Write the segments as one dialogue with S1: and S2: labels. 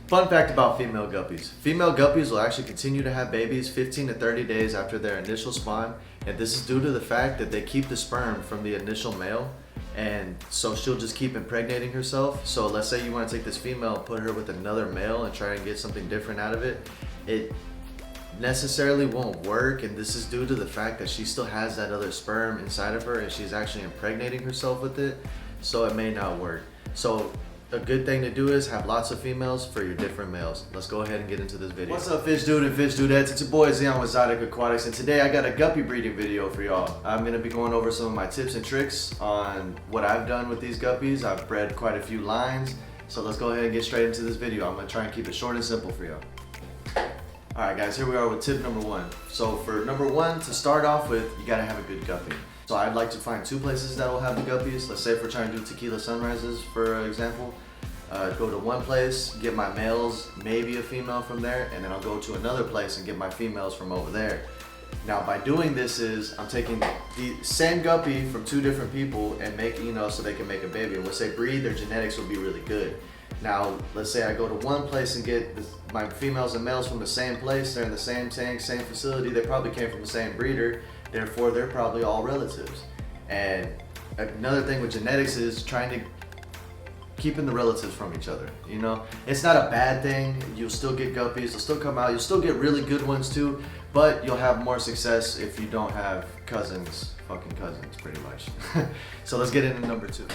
S1: Fun fact about female guppies. Female guppies will actually continue to have babies 15 to 30 days after their initial spawn, and this is due to the fact that they keep the sperm from the initial male, and so she'll just keep impregnating herself. So let's say you want to take this female and put her with another male and try and get something different out of it. It necessarily won't work, and this is due to the fact that she still has that other sperm inside of her and she's actually impregnating herself with it, so it may not work. So a good thing to do is have lots of females for your different males. Let's go ahead and get into this video. What's up, fish dude and fish dudettes? It's your boy Zion with Zydic Aquatics, and today I got a guppy breeding video for y'all. I'm gonna be going over some of my tips and tricks on what I've done with these guppies. I've bred quite a few lines, so let's go ahead and get straight into this video. I'm gonna try and keep it short and simple for y'all. Alright guys, here we are with tip number one. So for number one, to start off with, you gotta have a good guppy. So I'd like to find two places that will have the guppies. Let's say if we're trying to do tequila sunrises, for example. Go to one place, get my males, maybe a female from there, and then I'll go to another place and get my females from over there. Now by doing this is, I'm taking the same guppy from two different people and making, so they can make a baby. And once they breed, their genetics will be really good. Now, let's say I go to one place and get my females and males from the same place, they're in the same tank, same facility, they probably came from the same breeder, therefore they're probably all relatives. And another thing with genetics is keeping the relatives from each other. It's not a bad thing. You'll still get guppies, they'll still come out, you'll still get really good ones too, but you'll have more success if you don't have fucking cousins, pretty much. So let's get into number two.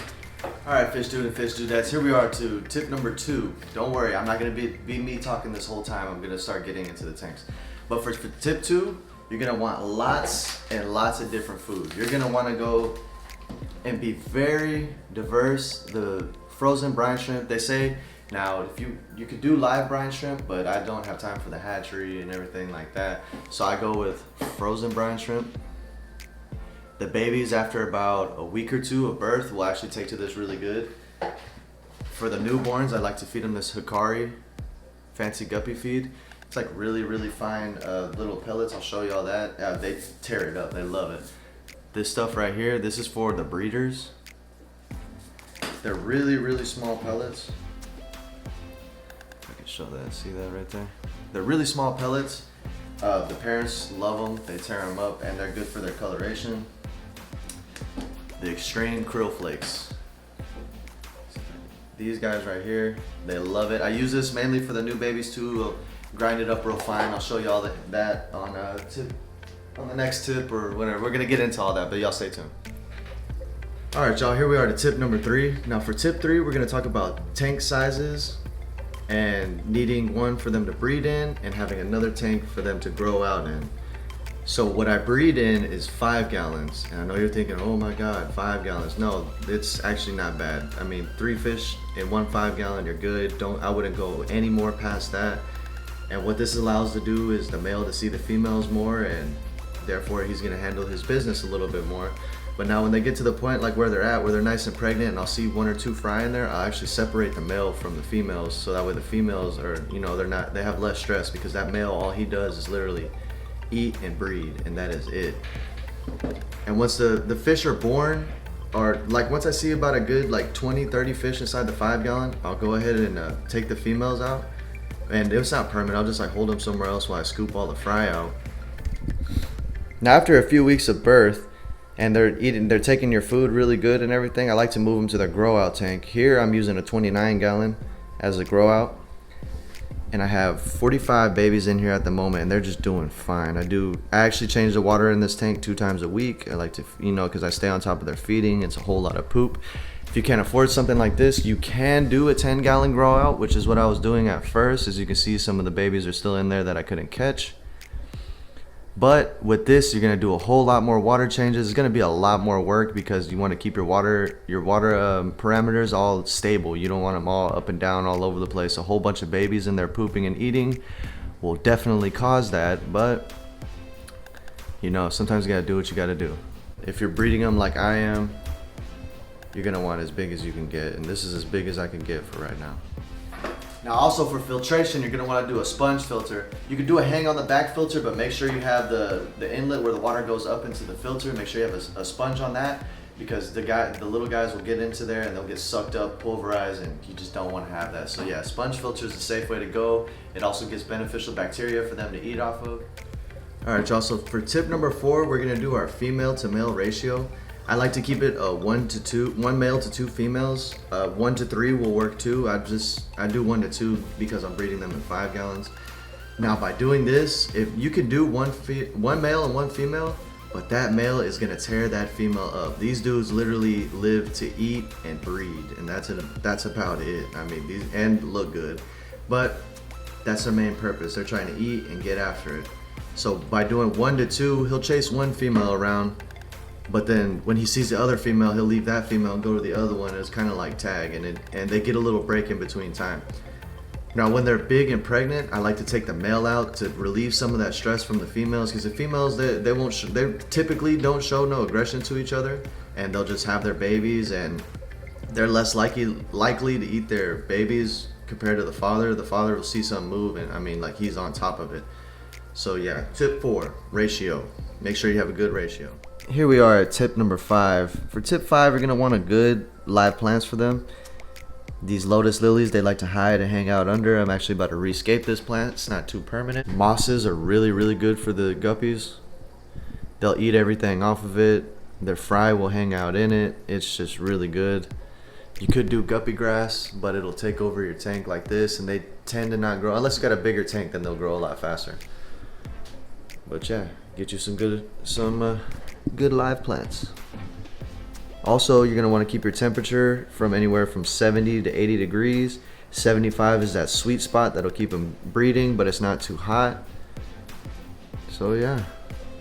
S1: Alright, fish dude and fish dudettes, here we are to tip number two. Don't worry, I'm not gonna be me talking this whole time. I'm gonna start getting into the tanks. But for tip two, you're gonna want lots and lots of different food. You're gonna wanna go and be very diverse. The frozen brine shrimp, they say, now if you could do live brine shrimp, but I don't have time for the hatchery and everything like that. So I go with frozen brine shrimp. The babies, after about a week or two of birth, will actually take to this really good. For the newborns, I like to feed them this Hikari fancy guppy feed. It's like really, really fine little pellets. I'll show you all that. They tear it up, they love it. This stuff right here, this is for the breeders. They're really, really small pellets. I can show that, see that right there? They're really small pellets. The parents love them, they tear them up, and they're good for their coloration. The extreme krill flakes. These guys right here, they love it. I use this mainly for the new babies too. We'll grind it up real fine. I'll show you all that on the next tip or whatever. We're gonna get into all that, but y'all stay tuned. Alright y'all, here we are to tip number three. Now for tip three, we're gonna talk about tank sizes and needing one for them to breed in and having another tank for them to grow out in. So what I breed in is 5 gallons. And I know you're thinking, oh my God, 5 gallons. No, it's actually not bad. I mean, 3 fish in one 5 gallon, you're good. I wouldn't go any more past that. And what this allows to do is the male to see the females more, and therefore he's gonna handle his business a little bit more. But now when they get to the point like where they're at, where they're nice and pregnant, and I'll see 1 or 2 fry in there, I'll actually separate the male from the females, so that way the females are, they have less stress, because that male, all he does is literally eat and breed, and that is it. And once the fish are born, or like once I see about a good like 20-30 fish inside the 5 gallon, I'll go ahead and take the females out. And it's not permanent, I'll just like hold them somewhere else while I scoop all the fry out. Now after a few weeks of birth, and they're taking your food really good and everything, I like to move them to the Growout tank. Here I'm using a 29 gallon as a Growout, and I have 45 babies in here at the moment, and they're just doing fine. I actually change the water in this tank 2 times a week. I like to, because I stay on top of their feeding. It's a whole lot of poop. If you can't afford something like this, you can do a 10 gallon Growout, which is what I was doing at first. As you can see, some of the babies are still in there that I couldn't catch. But with this, you're gonna do a whole lot more water changes. It's gonna be a lot more work, because you want to keep your water parameters all stable. You don't want them all up and down all over the place. A whole bunch of babies in there pooping and eating will definitely cause that. But sometimes you gotta do what you gotta do. If you're breeding them like I am, you're gonna want as big as you can get, and this is as big as I can get for right now. Now also for filtration, you're gonna wanna do a sponge filter. You can do a hang on the back filter, but make sure you have the inlet where the water goes up into the filter. Make sure you have a sponge on that. because the little guys will get into there and they'll get sucked up, pulverized, and you just don't want to have that. So yeah, sponge filter is a safe way to go. It also gets beneficial bacteria for them to eat off of. All right, y'all, so for tip number 4, we're gonna do our female to male ratio. I like to keep it 1 to 2, 1 male to 2 females. 1 to 3 will work too. I do 1 to 2 because I'm breeding them in 5 gallons. Now by doing this, if you can do one male and 1 female, but that male is gonna tear that female up. These dudes literally live to eat and breed, and that's about it. I mean, these and look good, but that's their main purpose. They're trying to eat and get after it. So by doing 1 to 2, he'll chase one female around, but then when he sees the other female, he'll leave that female and go to the other one. It's kind of like tag, and they get a little break in between time. Now, when they're big and pregnant, I like to take the male out to relieve some of that stress from the females, because the females, they typically don't show no aggression to each other, and they'll just have their babies, and they're less likely to eat their babies compared to the father. The father will see something move, and I mean, like, he's on top of it. So yeah, tip 4, ratio. Make sure you have a good ratio. Here we are at tip number 5. For tip 5, you're gonna want a good live plants for them. These lotus lilies, they like to hide and hang out under. I'm actually about to rescape this plant. It's not too permanent. Mosses are really, really good for the guppies. They'll eat everything off of it. Their fry will hang out in it. It's just really good. You could do guppy grass, but it'll take over your tank like this, and they tend to not grow. Unless you got a bigger tank, then they'll grow a lot faster. But yeah, get you some good live plants. Also, you're gonna want to keep your temperature from anywhere from 70 to 80 degrees. 75 is that sweet spot that'll keep them breeding, but it's not too hot. So yeah,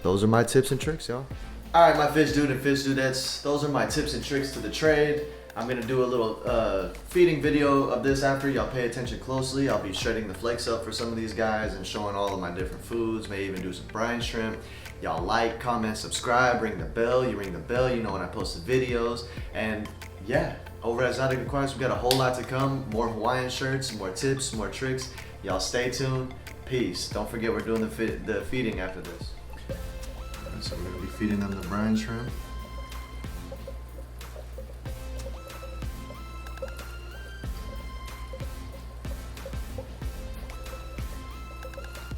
S1: those are my tips and tricks, y'all. All right, my fish dude and fish dudettes, those are my tips and tricks to the trade. I'm gonna do a little feeding video of this after. Y'all pay attention closely. I'll be shredding the flakes up for some of these guys and showing all of my different foods. May even do some brine shrimp. Y'all like, comment, subscribe, ring the bell. You ring the bell, you know when I post the videos. And yeah, over at Exotic Aquarius, we got a whole lot to come. More Hawaiian shirts, more tips, more tricks. Y'all stay tuned. Peace. Don't forget we're doing the feeding after this. So we're gonna be feeding them the brine shrimp.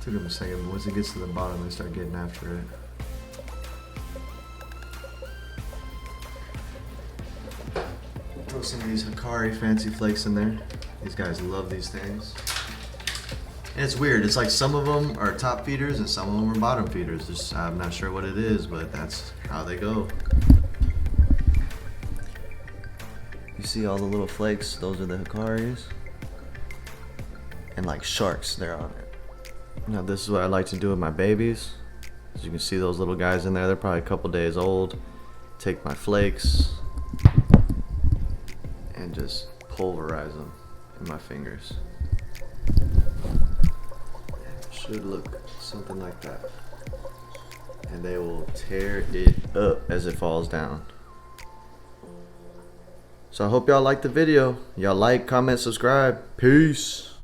S1: Took him a second, but once it gets to the bottom, they start getting after it. Throw some of these Hikari fancy flakes in there. These guys love these things. And it's weird, it's like some of them are top feeders and some of them are bottom feeders. I'm not sure what it is, but that's how they go. You see all the little flakes? Those are the Hikaris. And like sharks, they're on it. Now this is what I like to do with my babies. As you can see those little guys in there, they're probably a couple days old. Take my flakes and just pulverize them in my fingers. Should look something like that. And they will tear it up as it falls down. So I hope y'all liked the video. Y'all like, comment, subscribe. Peace.